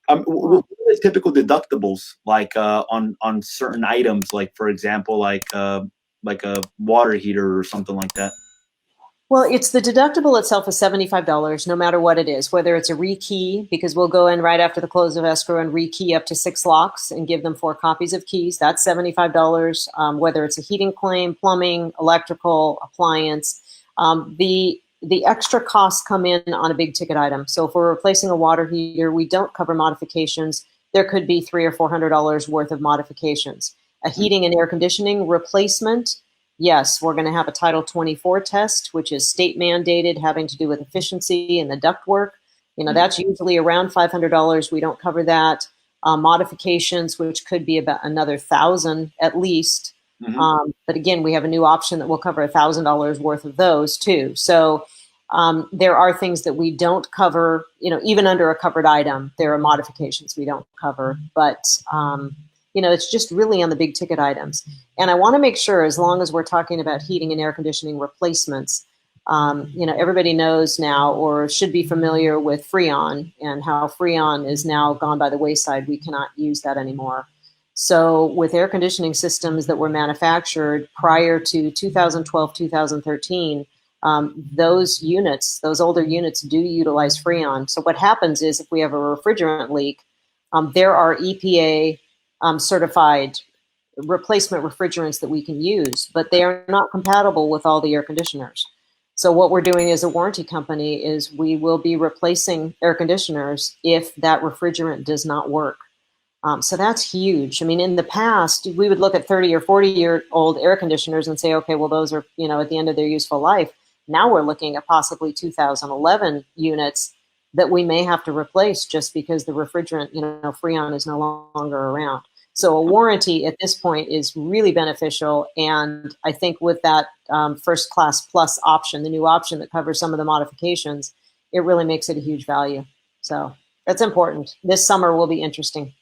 What are typical deductibles like on certain items, like for example, like a water heater or something like that? Well, it's the deductible itself is $75, no matter what it is, whether it's a rekey, because we'll go in right after the close of escrow and rekey up to 6 locks and give them 4 copies of keys. That's $75. Whether it's a heating claim, plumbing, electrical, appliance, the extra costs come in on a big ticket item. So if we're replacing a water heater, we don't cover modifications. There could be $300 or $400 worth of modifications. A heating and air conditioning replacement, yes, we're going to have a Title 24 test, which is state mandated, having to do with efficiency and the ductwork. That's usually around $500. We don't cover that. Modifications, which could be about another $1,000 at least. But again, we have a new option that will cover $1,000 worth of those too. So there are things that we don't cover, even under a covered item, there are modifications we don't cover, but it's just really on the big ticket items. And I want to make sure, as long as we're talking about heating and air conditioning replacements, everybody knows now or should be familiar with Freon and how Freon is now gone by the wayside. We cannot use that anymore. So with air conditioning systems that were manufactured prior to 2012, 2013, those older units do utilize Freon. So what happens is if we have a refrigerant leak, there are EPA certified replacement refrigerants that we can use, but they are not compatible with all the air conditioners. So what we're doing as a warranty company is we will be replacing air conditioners if that refrigerant does not work. So that's huge. I mean, in the past, we would look at 30 or 40-year-old air conditioners and say, okay, well, those are, at the end of their useful life. Now we're looking at possibly 2011 units that we may have to replace just because the refrigerant, Freon is no longer around. So a warranty at this point is really beneficial. And I think with that First Class Plus option, the new option that covers some of the modifications, it really makes it a huge value. So that's important. This summer will be interesting.